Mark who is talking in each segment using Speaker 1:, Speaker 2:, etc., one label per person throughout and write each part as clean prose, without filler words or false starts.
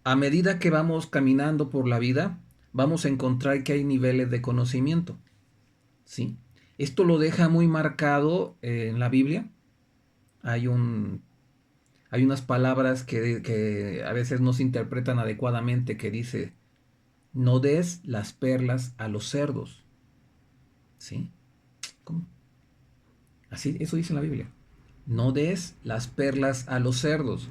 Speaker 1: a medida que vamos caminando por la vida, vamos a encontrar que hay niveles de conocimiento, ¿sí? Esto lo deja muy marcado en la Biblia. Hay un, hay unas palabras que a veces no se interpretan adecuadamente que dice, no des las perlas a los cerdos, ¿sí? ¿Cómo? Así, eso dice en la Biblia. No des las perlas a los cerdos.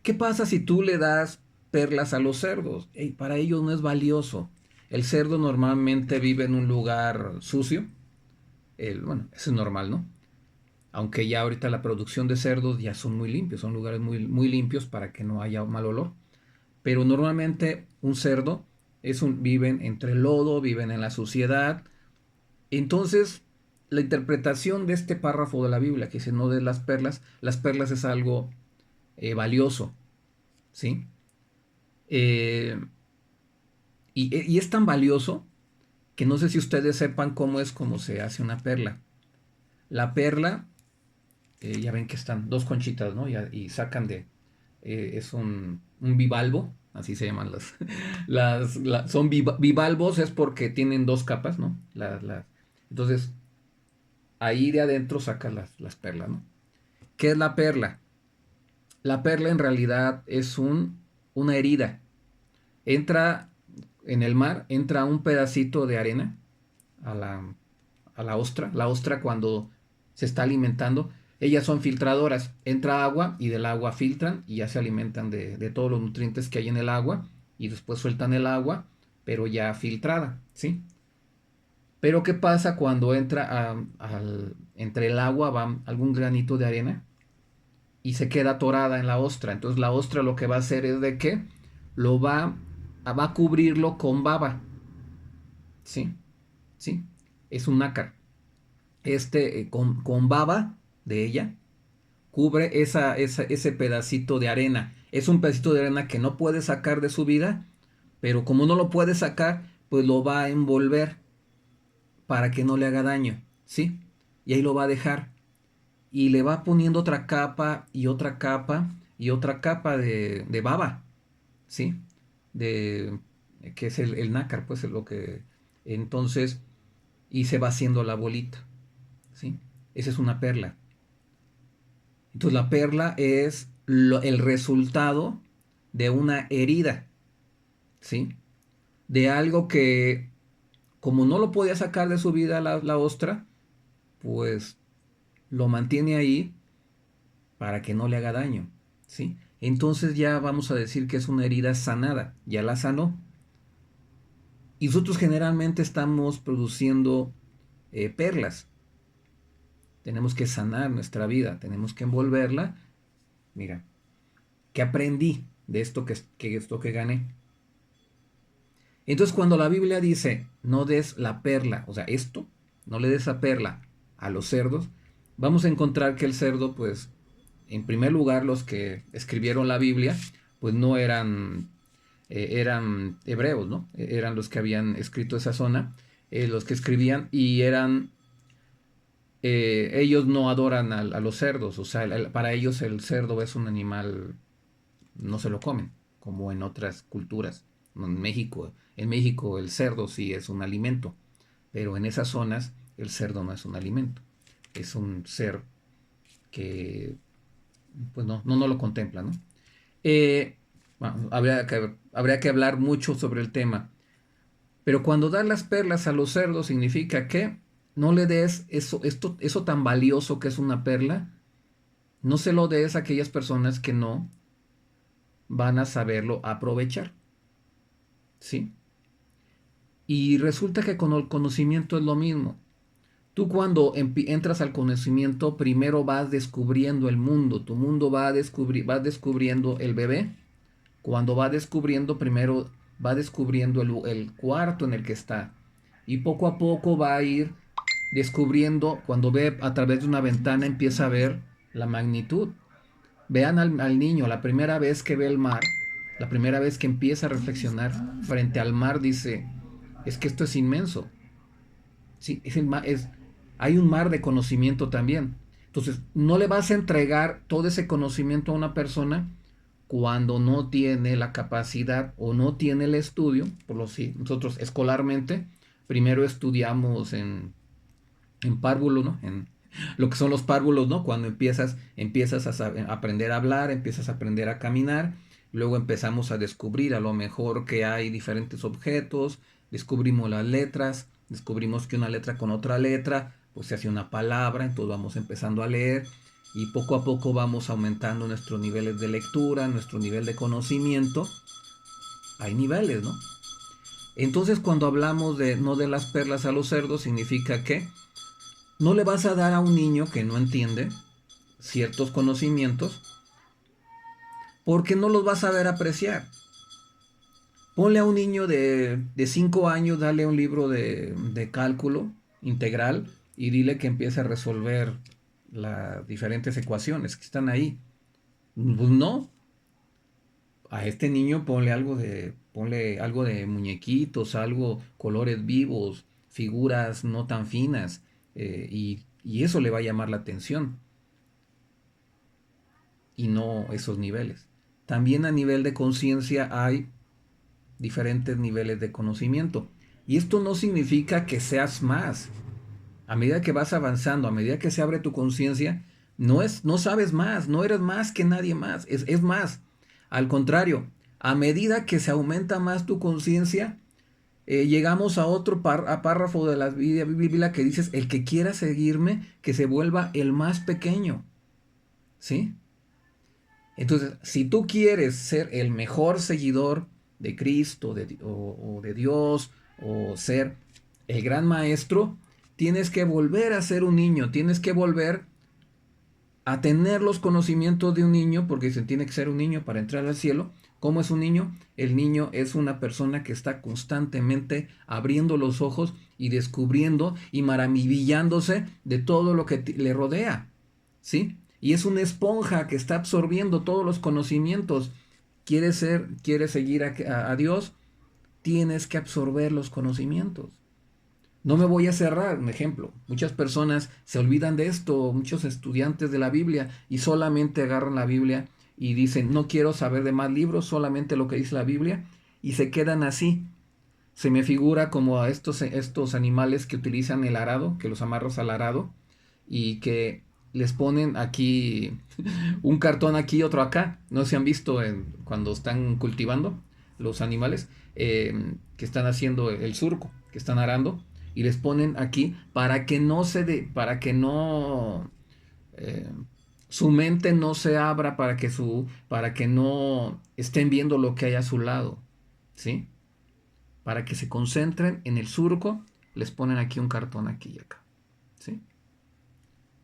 Speaker 1: ¿Qué pasa si tú le das perlas a los cerdos? Ey, para ellos no es valioso. El cerdo normalmente vive en un lugar sucio. Bueno, eso es normal, ¿no? Aunque ya ahorita la producción de cerdos ya son muy limpios, son lugares muy, muy limpios para que no haya mal olor. Pero normalmente un cerdo viven entre el lodo, viven en la suciedad. Entonces, la interpretación de este párrafo de la Biblia que dice no de las perlas es algo valioso, ¿sí? Eh, y es tan valioso que no sé si ustedes sepan cómo se hace una perla. La perla, ya ven que están dos conchitas, ¿no? Y sacan es un bivalvo, así se llaman son bivalvos, es porque tienen dos capas, ¿no? Entonces, ahí de adentro sacan las perlas, ¿no? ¿Qué es la perla? La perla en realidad es una herida. Entra en el mar, entra un pedacito de arena a la ostra. La ostra cuando se está alimentando, ellas son filtradoras. Entra agua y del agua filtran y ya se alimentan de todos los nutrientes que hay en el agua y después sueltan el agua, pero ya filtrada, ¿sí? Pero ¿qué pasa cuando entre el agua va algún granito de arena y se queda atorada en la ostra? Entonces la ostra lo que va a hacer es de que lo va a cubrirlo con baba, ¿sí? ¿Sí? Es un nácar. Con baba de ella, cubre ese pedacito de arena. Es un pedacito de arena que no puede sacar de su vida, pero como no lo puede sacar, pues lo va a envolver para que no le haga daño, ¿sí? Y ahí lo va a dejar. Y le va poniendo otra capa y otra capa y otra capa de baba, ¿sí? De, que es el nácar, pues es lo que... Entonces, y se va haciendo la bolita, ¿sí? Esa es una perla. Entonces la perla es el resultado de una herida, ¿sí? De algo que, como no lo podía sacar de su vida la ostra, pues lo mantiene ahí para que no le haga daño, ¿sí? Entonces ya vamos a decir que es una herida sanada, ya la sanó. Y nosotros generalmente estamos produciendo perlas. Tenemos que sanar nuestra vida, tenemos que envolverla. Mira, ¿qué aprendí de esto que gané? Entonces cuando la Biblia dice, no des la perla, o sea, esto, no le des la perla a los cerdos, vamos a encontrar que el cerdo, pues, en primer lugar, los que escribieron la Biblia, pues no eran hebreos, ¿no? Eran los que habían escrito esa zona, los que escribían y ellos no adoran a los cerdos, o sea, para ellos el cerdo es un animal, no se lo comen, como en otras culturas. En México el cerdo sí es un alimento, pero en esas zonas el cerdo no es un alimento, es un ser que pues no lo contempla, ¿no? Bueno, habría que hablar mucho sobre el tema, pero cuando das las perlas a los cerdos significa que no le des eso tan valioso que es una perla, no se lo des a aquellas personas que no van a saberlo aprovechar, ¿sí? Y resulta que con el conocimiento es lo mismo. Tú cuando entras al conocimiento, primero vas descubriendo el mundo. Tu mundo vas descubriendo el bebé. Cuando va descubriendo, primero va descubriendo el cuarto en el que está. Y poco a poco va a ir descubriendo, cuando ve a través de una ventana, empieza a ver la magnitud. Vean al niño, la primera vez que ve el mar, la primera vez que empieza a reflexionar frente al mar, dice, es que esto es inmenso. Sí, hay un mar de conocimiento también. Entonces, no le vas a entregar todo ese conocimiento a una persona cuando no tiene la capacidad o no tiene el estudio, por lo si nosotros escolarmente, primero estudiamos en párvulo, ¿no? En lo que son los párvulos, ¿no? Cuando empiezas a aprender a hablar, empiezas a aprender a caminar, luego empezamos a descubrir a lo mejor que hay diferentes objetos, descubrimos las letras, descubrimos que una letra con otra letra, pues se hace una palabra, entonces vamos empezando a leer y poco a poco vamos aumentando nuestros niveles de lectura, nuestro nivel de conocimiento. Hay niveles, ¿no? Entonces cuando hablamos de no de las perlas a los cerdos, significa que no le vas a dar a un niño que no entiende ciertos conocimientos porque no los vas a saber apreciar. Ponle a un niño de 5 años, dale un libro de cálculo integral y dile que empiece a resolver las diferentes ecuaciones que están ahí. Pues no, a este niño ponle algo de muñequitos, algo, colores vivos, figuras no tan finas, y eso le va a llamar la atención y no esos niveles. También a nivel de conciencia hay diferentes niveles de conocimiento. Y esto no significa que seas más. A medida que vas avanzando, a medida que se abre tu conciencia, no sabes más, no eres más que nadie más. Es más, al contrario, a medida que se aumenta más tu conciencia, llegamos a otro párrafo de la Biblia que dices, el que quiera seguirme, que se vuelva el más pequeño. ¿Sí? Entonces, si tú quieres ser el mejor seguidor de Cristo o de Dios o ser el gran maestro, tienes que volver a ser un niño, tienes que volver a tener los conocimientos de un niño, porque se tiene que ser un niño para entrar al cielo. ¿Cómo es un niño? El niño es una persona que está constantemente abriendo los ojos y descubriendo y maravillándose de todo lo que le rodea, ¿sí? Y es una esponja que está absorbiendo todos los conocimientos. ¿Quieres seguir a Dios? Tienes que absorber los conocimientos. No me voy a cerrar, un ejemplo. Muchas personas se olvidan de esto, muchos estudiantes de la Biblia, y solamente agarran la Biblia y dicen, no quiero saber de más libros, solamente lo que dice la Biblia, y se quedan así. Se me figura como a estos animales que utilizan el arado, que los amarras al arado, y que les ponen aquí un cartón aquí, otro acá. No sé si han visto cuando están cultivando los animales, que están haciendo el surco, que están arando, y les ponen aquí para que para que no su mente no se abra, para que no estén viendo lo que hay a su lado, ¿sí? Para que se concentren en el surco, les ponen aquí un cartón aquí y acá, ¿sí?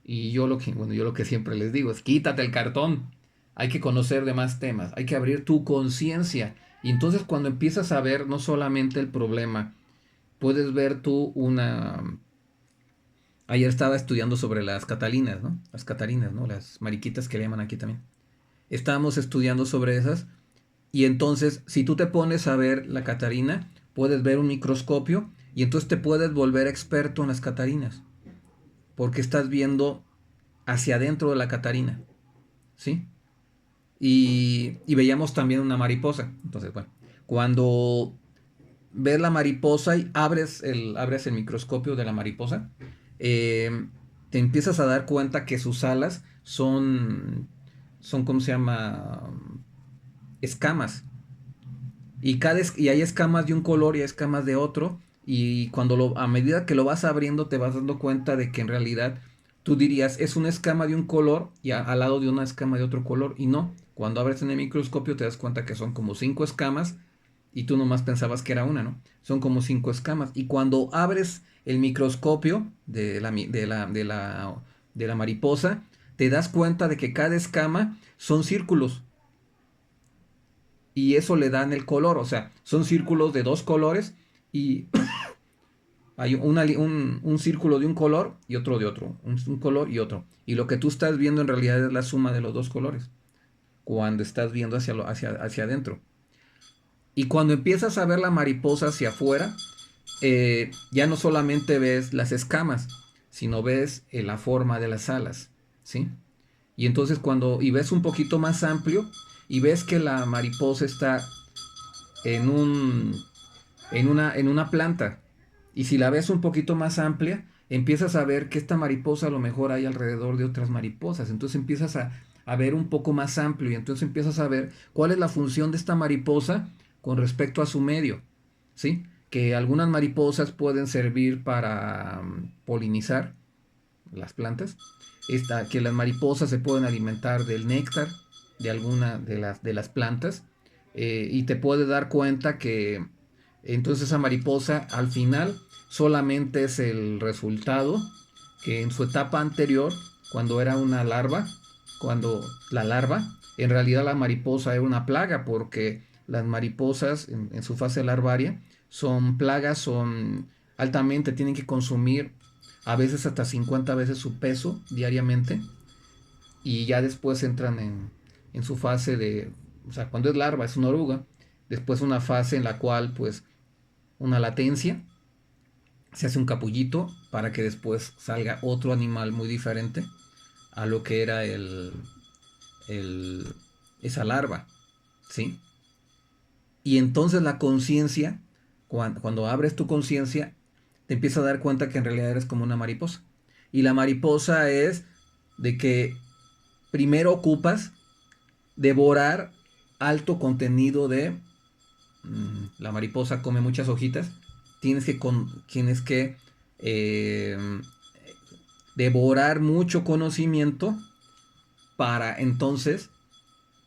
Speaker 1: Y yo lo que siempre les digo es quítate el cartón. Hay que conocer de más temas, hay que abrir tu conciencia. Y entonces cuando empiezas a ver no solamente el problema, puedes ver tú Ayer estaba estudiando sobre las catalinas, ¿no? Las catarinas, ¿no? Las mariquitas que le llaman aquí también. Estábamos estudiando sobre esas. Y entonces, si tú te pones a ver la catarina, puedes ver un microscopio y entonces te puedes volver experto en las catarinas. Porque estás viendo hacia adentro de la catarina, ¿sí? Y veíamos también una mariposa. Entonces, bueno, cuando ves la mariposa y abres el microscopio de la mariposa, te empiezas a dar cuenta que sus alas son ¿cómo se llama? Escamas. Y hay escamas de un color y hay escamas de otro. Y a medida que lo vas abriendo, te vas dando cuenta de que en realidad tú dirías, es una escama de un color y al lado de una escama de otro color. Y no, cuando abres en el microscopio te das cuenta que son como 5 escamas y tú nomás pensabas que era una, ¿no? Son como 5 escamas. Y cuando abres el microscopio de la mariposa, te das cuenta de que cada escama son círculos. Y eso le dan el color, o sea, son círculos de dos colores y hay un círculo de un color y otro de otro, un color y otro. Y lo que tú estás viendo en realidad es la suma de los dos colores, cuando estás viendo hacia adentro. Y cuando empiezas a ver la mariposa hacia afuera, ya no solamente ves las escamas, sino ves la forma de las alas, ¿sí? Y entonces y ves un poquito más amplio y ves que la mariposa está en en una planta. Y si la ves un poquito más amplia, empiezas a ver que esta mariposa a lo mejor hay alrededor de otras mariposas. Entonces empiezas a ver un poco más amplio y entonces empiezas a ver cuál es la función de esta mariposa con respecto a su medio. ¿Sí? Que algunas mariposas pueden servir para polinizar las plantas. Que las mariposas se pueden alimentar del néctar de alguna de las plantas. Y te puedes dar cuenta que entonces esa mariposa al final solamente es el resultado que en su etapa anterior, cuando era una larva, cuando la larva, en realidad la mariposa era una plaga porque las mariposas en su fase larvaria son plagas, son altamente, tienen que consumir a veces hasta 50 veces su peso diariamente y ya después entran en su fase de, o sea, cuando es larva, es una oruga, después una fase en la cual pues una latencia, se hace un capullito para que después salga otro animal muy diferente a lo que era el, esa larva, ¿sí? Y entonces la conciencia, cuando abres tu conciencia, te empiezas a dar cuenta que en realidad eres como una mariposa. Y la mariposa es de que primero ocupas devorar alto contenido de... la mariposa come muchas hojitas. Tienes que eh, devorar mucho conocimiento para entonces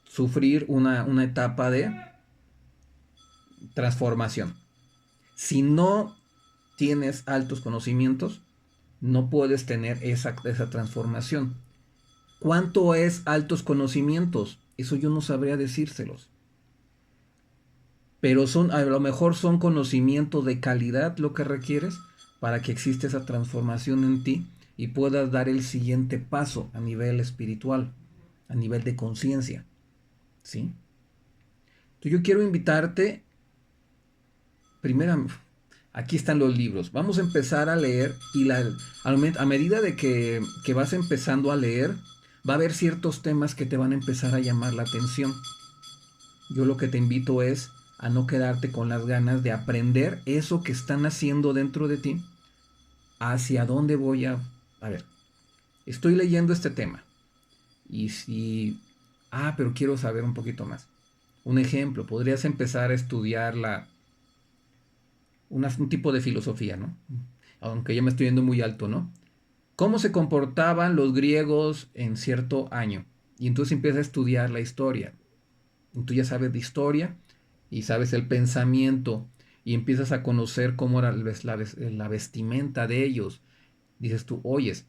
Speaker 1: sufrir una etapa de transformación. Si no tienes altos conocimientos, no puedes tener esa transformación. ¿Cuánto es altos conocimientos? Eso yo no sabría decírselos. Pero a lo mejor son conocimientos de calidad lo que requieres para que exista esa transformación en ti y puedas dar el siguiente paso a nivel espiritual, a nivel de conciencia. ¿Sí? Entonces yo quiero invitarte, primero, aquí están los libros. Vamos a empezar a leer y a medida de que vas empezando a leer, va a haber ciertos temas que te van a empezar a llamar la atención. Yo lo que te invito es a no quedarte con las ganas de aprender eso que están haciendo dentro de ti. ¿Hacia dónde voy a...? A ver, estoy leyendo este tema. Y si... pero quiero saber un poquito más. Un ejemplo, podrías empezar a estudiar un tipo de filosofía, ¿no? Aunque ya me estoy yendo muy alto, ¿no? ¿Cómo se comportaban los griegos en cierto año? Y entonces empiezas a estudiar la historia. Y tú ya sabes de historia y sabes el pensamiento y empiezas a conocer cómo era la vestimenta de ellos. Dices tú, oyes,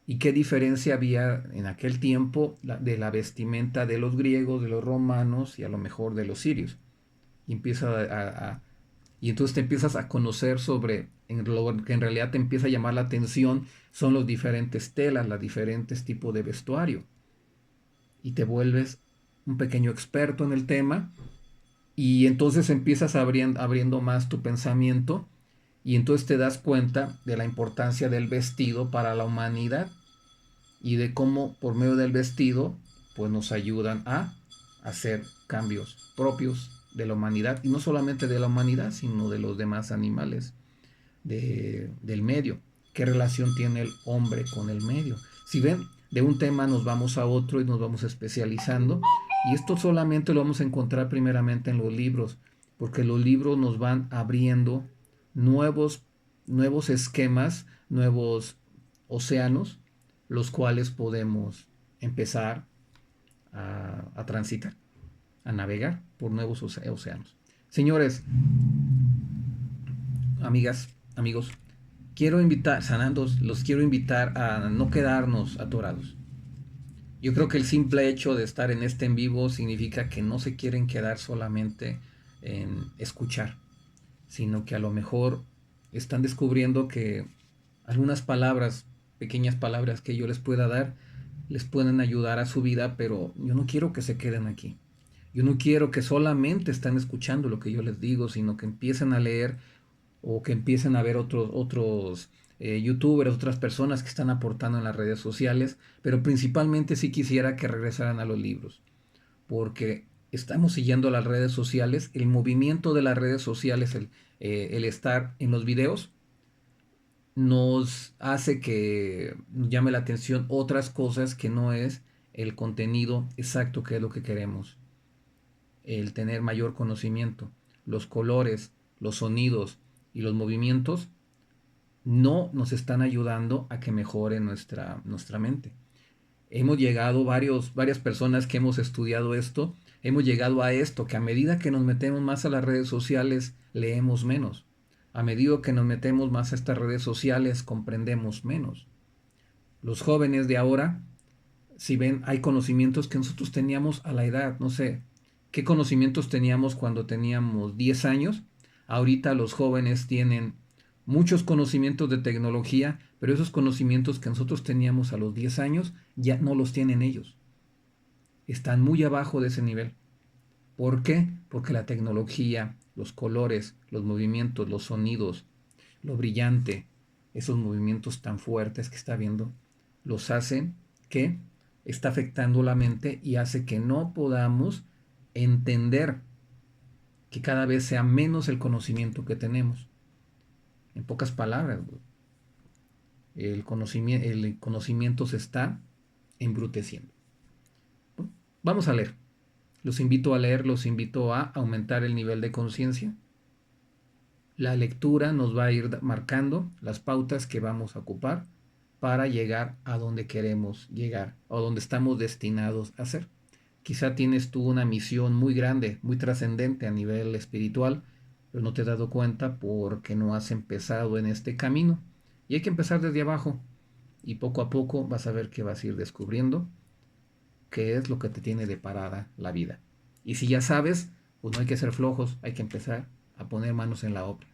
Speaker 1: ¿y qué diferencia había en aquel tiempo de la vestimenta de los griegos, de los romanos y a lo mejor de los sirios? Y y entonces te empiezas a conocer sobre lo que en realidad te empieza a llamar la atención son los diferentes telas, los diferentes tipos de vestuario. Y te vuelves un pequeño experto en el tema y entonces empiezas abriendo más tu pensamiento y entonces te das cuenta de la importancia del vestido para la humanidad y de cómo por medio del vestido pues nos ayudan a hacer cambios propios de la humanidad y no solamente de la humanidad sino de los demás animales del medio. ¿Qué relación tiene el hombre con el medio? Si ven, de un tema nos vamos a otro y nos vamos especializando y esto solamente lo vamos a encontrar primeramente en los libros porque los libros nos van abriendo nuevos esquemas, nuevos océanos, los cuales podemos empezar a transitar, a navegar por nuevos océanos. Señores, amigas, amigos, los quiero invitar a no quedarnos atorados. Yo creo que el simple hecho de estar en este en vivo significa que no se quieren quedar solamente en escuchar, sino que a lo mejor están descubriendo que algunas palabras, pequeñas palabras que yo les pueda dar, les pueden ayudar a su vida, pero yo no quiero que se queden aquí. Yo no quiero que solamente estén escuchando lo que yo les digo, sino que empiecen a leer o que empiecen a ver otros youtubers, otras personas que están aportando en las redes sociales, pero principalmente sí quisiera que regresaran a los libros, porque estamos siguiendo las redes sociales, el movimiento de las redes sociales, el estar en los videos, nos hace que nos llame la atención otras cosas que no es el contenido exacto que es lo que queremos, el tener mayor conocimiento. Los colores, los sonidos y los movimientos no nos están ayudando a que mejore nuestra mente. Hemos llegado, varias personas que hemos estudiado esto, hemos llegado a esto, que a medida que nos metemos más a las redes sociales, leemos menos. A medida que nos metemos más a estas redes sociales, comprendemos menos. Los jóvenes de ahora, si ven, hay conocimientos que nosotros teníamos a la edad, no sé, ¿qué conocimientos teníamos cuando teníamos 10 años? Ahorita los jóvenes tienen muchos conocimientos de tecnología, pero esos conocimientos que nosotros teníamos a los 10 años ya no los tienen ellos. Están muy abajo de ese nivel. ¿Por qué? Porque la tecnología, los colores, los movimientos, los sonidos, lo brillante, esos movimientos tan fuertes que está viendo, los hacen que está afectando la mente y hace que no podamos entender, que cada vez sea menos el conocimiento que tenemos. En pocas palabras, el conocimiento se está embruteciendo. Bueno, vamos a leer. Los invito a leer, los invito a aumentar el nivel de conciencia. La lectura nos va a ir marcando las pautas que vamos a ocupar para llegar a donde queremos llegar o donde estamos destinados a ser. Quizá tienes tú una misión muy grande, muy trascendente a nivel espiritual, pero no te has dado cuenta porque no has empezado en este camino. Y hay que empezar desde abajo y poco a poco vas a ver que vas a ir descubriendo qué es lo que te tiene deparada la vida. Y si ya sabes, pues no hay que ser flojos, hay que empezar a poner manos en la obra.